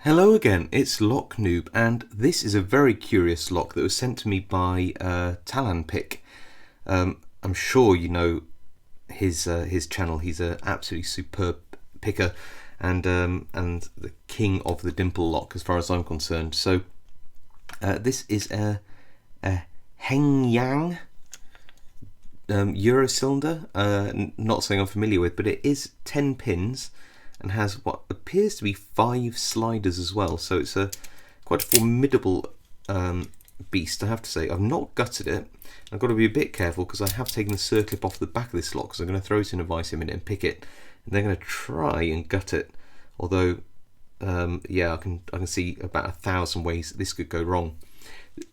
Hello again, it's Lock Noob, and this is a very curious lock that was sent to me by Talan Pick. I'm sure you know his channel. He's an absolutely superb picker and the king of the Dimple lock as far as I'm concerned. So this is a Hengyang Euro cylinder, not something I'm familiar with, but it is 10 pins and has what appears to be 5 sliders as well, so it's a quite a formidable beast, I have to say. I've not gutted it. I've got to be a bit careful because I have taken the circlip off the back of this lock, because I'm going to throw it in a vice in a minute and pick it, and then I'm going to try and gut it, although yeah, I can see about 1,000 ways this could go wrong.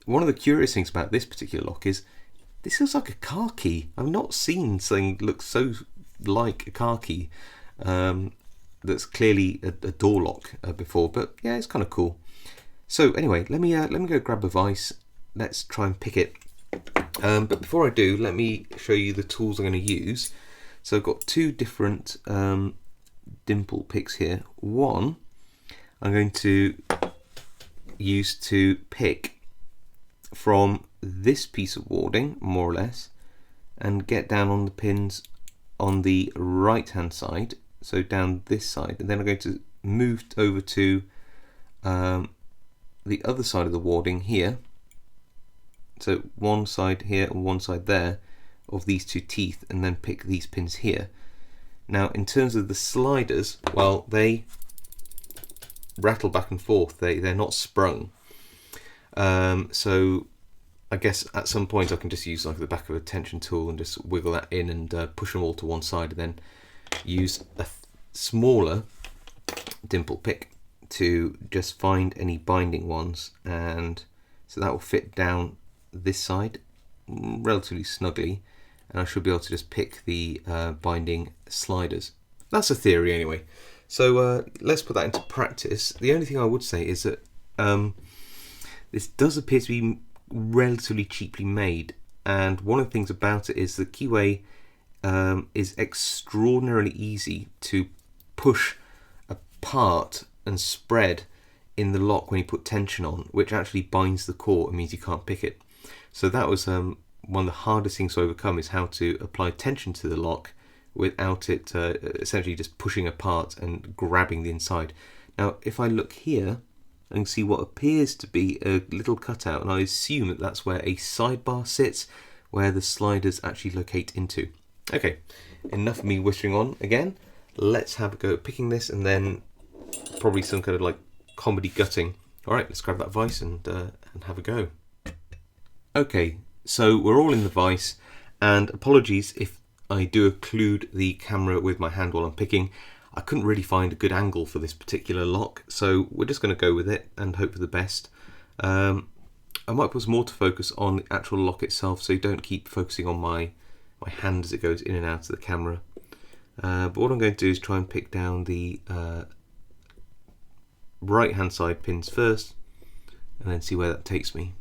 One of the curious things about this particular lock is this looks like a car key. I've not seen something look so like a car key that's clearly a door lock before, but yeah, it's kind of cool. So anyway, let me go grab a vice. Let's try and pick it. But before I do, let me show you the tools I'm going to use. So I've got 2 different Dimple picks here. One I'm going to use to pick from this piece of warding, more or less, and get down on the pins on the right hand side, so down this side, and then I'm going to move over to the other side of the warding here, so one side here and one side there of these 2 teeth, and then pick these pins here. Now in terms of the sliders, well, they rattle back and forth, they're not sprung, so I guess at some point I can just use like the back of a tension tool and just wiggle that in and push them all to one side, and then use a smaller Dimple pick to just find any binding ones, and so that will fit down this side relatively snugly, and I should be able to just pick the binding sliders. That's a theory anyway. So let's put that into practice. The only thing I would say is that this does appear to be relatively cheaply made, and one of the things about it is the keyway is extraordinarily easy to push apart and spread in the lock when you put tension on, which actually binds the core and means you can't pick it. So that was one of the hardest things to overcome, is how to apply tension to the lock without it essentially just pushing apart and grabbing the inside. Now if I look here, I can see what appears to be a little cutout, and I assume that that's where a sidebar sits, where the sliders actually locate into. Okay, enough of me whistling on again. Let's have a go at picking this, and then probably some kind of like comedy gutting. Alright, let's grab that vice and have a go. Okay, so we're all in the vice, and apologies if I do occlude the camera with my hand while I'm picking. I couldn't really find a good angle for this particular lock, so we're just going to go with it and hope for the best. I might put some autofocus on the actual lock itself, so you don't keep focusing on my hand as it goes in and out of the camera. But what I'm going to do is try and pick down the right hand side pins first, and then see where that takes me.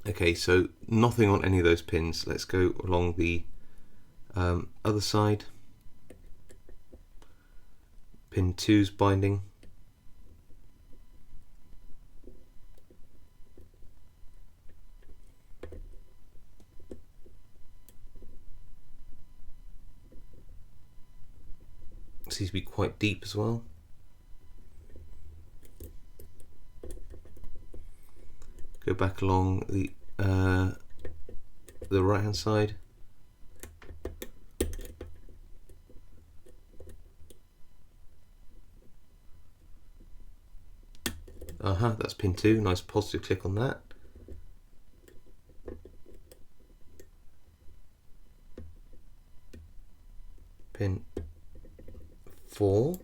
Okay, so nothing on any of those pins. Let's go along the other side. Pin 2's binding. Seems to be quite deep as well. Go back along the right hand side. That's pin 2. Nice positive click on that. Pin 4.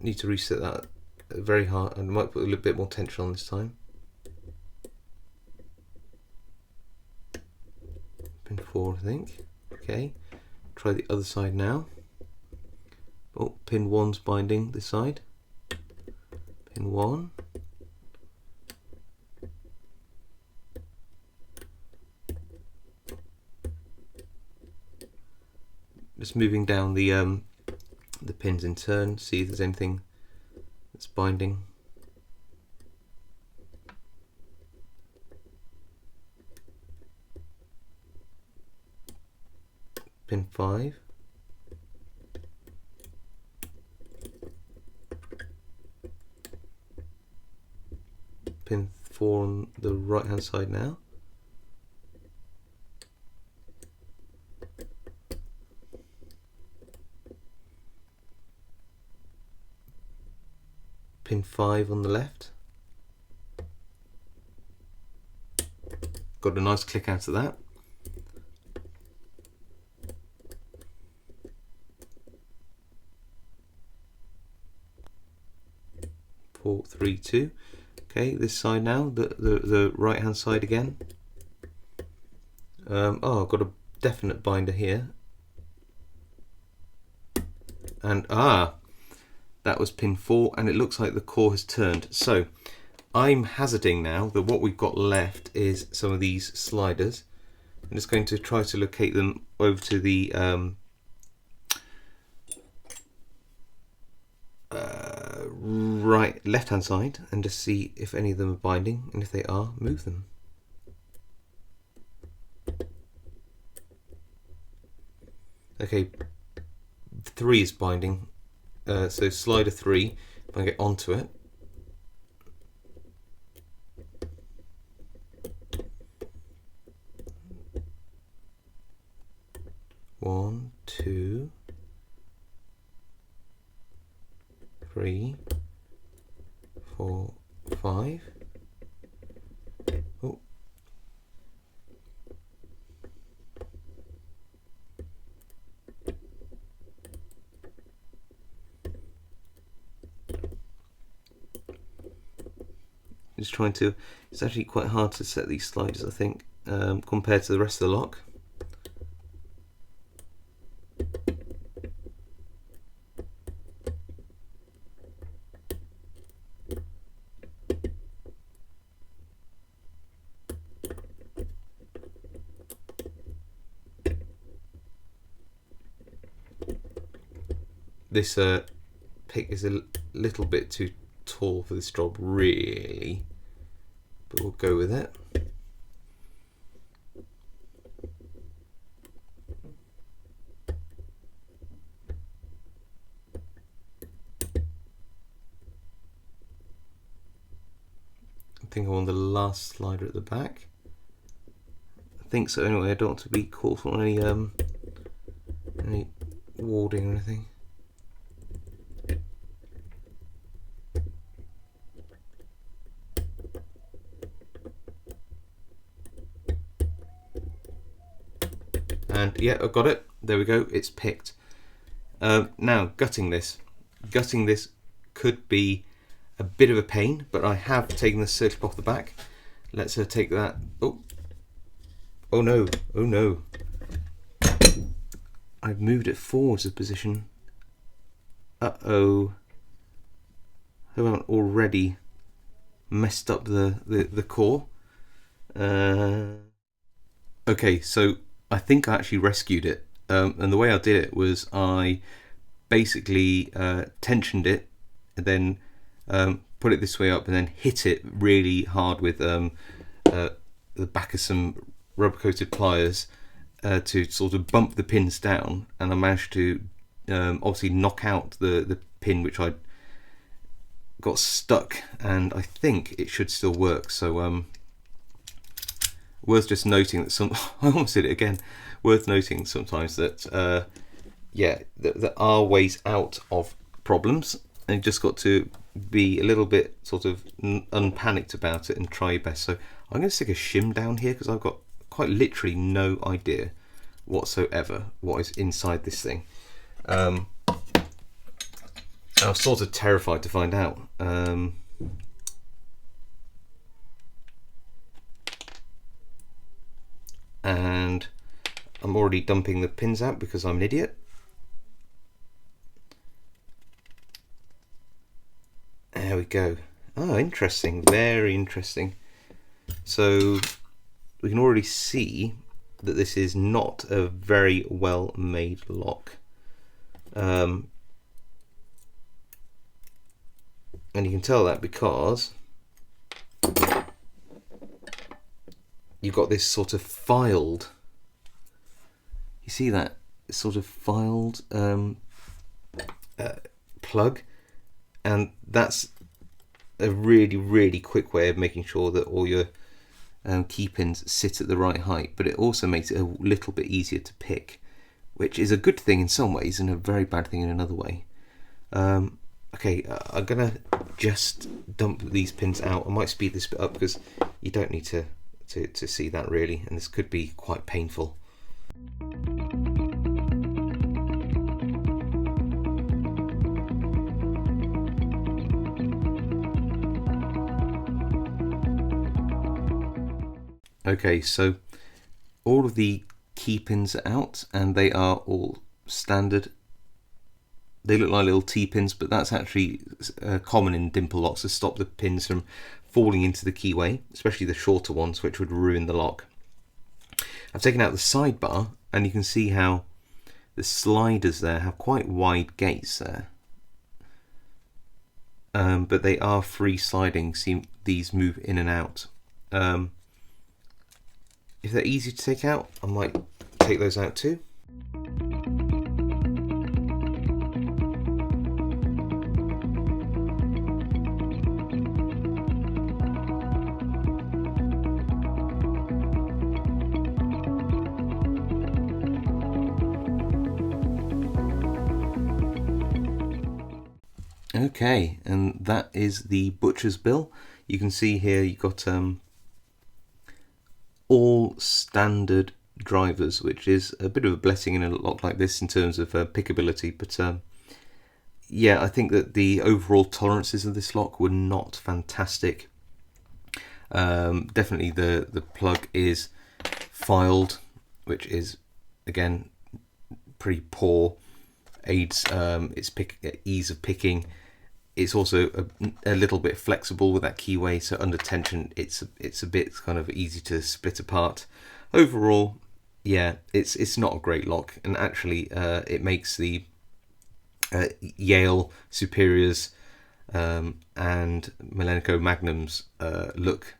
Need to reset that very hard, and might put a little bit more tension on this time. Pin 4, I think. Okay, try the other side now. Oh, pin 1's binding this side. Pin 1. Just moving down the pins in turn, see if there's anything that's binding. Pin 5. Pin 4 on the right hand side now. Pin 5 on the left. Got a nice click out of that. Four, 3, 2. Okay, this side now, the right hand side again. Oh, I've got a definite binder here. And that was pin 4, and it looks like the core has turned. So I'm hazarding now that what we've got left is some of these sliders. I'm just going to try to locate them over to the left hand side and just see if any of them are binding, and if they are, move them. Okay, 3 is binding, so slider 3, if I get onto it, one, 2, 3, 4, 5. Oh. Just trying to, it's actually quite hard to set these sliders, I think, compared to the rest of the lock. This pick is a little bit too tall for this job, really, but we'll go with it. I think I'm on the last slider at the back. I think so. Anyway, I don't want to be caught on any warding or anything. And yeah, I've got it. There we go. It's picked. Now gutting this could be a bit of a pain, but I have taken the circlip off the back. Let's take that. Oh no! Oh no! I've moved it forwards a position. Uh-oh! Have I already messed up the core? Okay, so I think I actually rescued it, and the way I did it was I basically tensioned it and then put it this way up and then hit it really hard with the back of some rubber coated pliers to sort of bump the pins down, and I managed to obviously knock out the pin which I got stuck, and I think it should still work. So worth just noting that I almost did it again. Worth noting sometimes that yeah, there are ways out of problems, and you just got to be a little bit sort of unpanicked about it and try your best. So I'm going to stick a shim down here because I've got quite literally no idea whatsoever what is inside this thing. I was sort of terrified to find out. And I'm already dumping the pins out because I'm an idiot. There we go. Oh, interesting. Very interesting. So we can already see that this is not a very well made lock. And you can tell that because you've got this sort of filed, you see that sort of filed plug, and that's a really quick way of making sure that all your key pins sit at the right height, but it also makes it a little bit easier to pick, which is a good thing in some ways and a very bad thing in another way. Okay, I'm gonna just dump these pins out. I might speed this bit up because you don't need to see that really, and this could be quite painful. Okay, so all of the key pins are out and they are all standard. They look like little T-pins, but that's actually common in Dimple locks to stop the pins from falling into the keyway, especially the shorter ones, which would ruin the lock. I've taken out the sidebar, and you can see how the sliders there have quite wide gates there. But they are free sliding, see these move in and out. If they're easy to take out, I might take those out too. Okay, and that is the butcher's bill. You can see here you've got all standard drivers, which is a bit of a blessing in a lock like this in terms of pickability, but yeah, I think that the overall tolerances of this lock were not fantastic. Definitely the plug is filed, which is again pretty poor. Aids its ease of picking. It's also a little bit flexible with that keyway, so under tension it's a bit kind of easy to split apart. Overall, yeah, it's not a great lock, and actually it makes the Yale Superiors and Millennico Magnums look,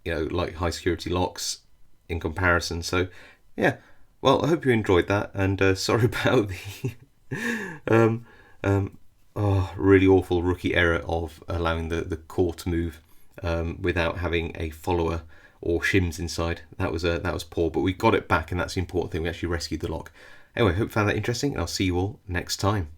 you know, like high security locks in comparison. So yeah, well, I hope you enjoyed that, and sorry about the really awful rookie error of allowing the core to move without having a follower or shims inside. That was poor, but we got it back, and that's the important thing. We actually rescued the lock. Anyway, hope you found that interesting, and I'll see you all next time.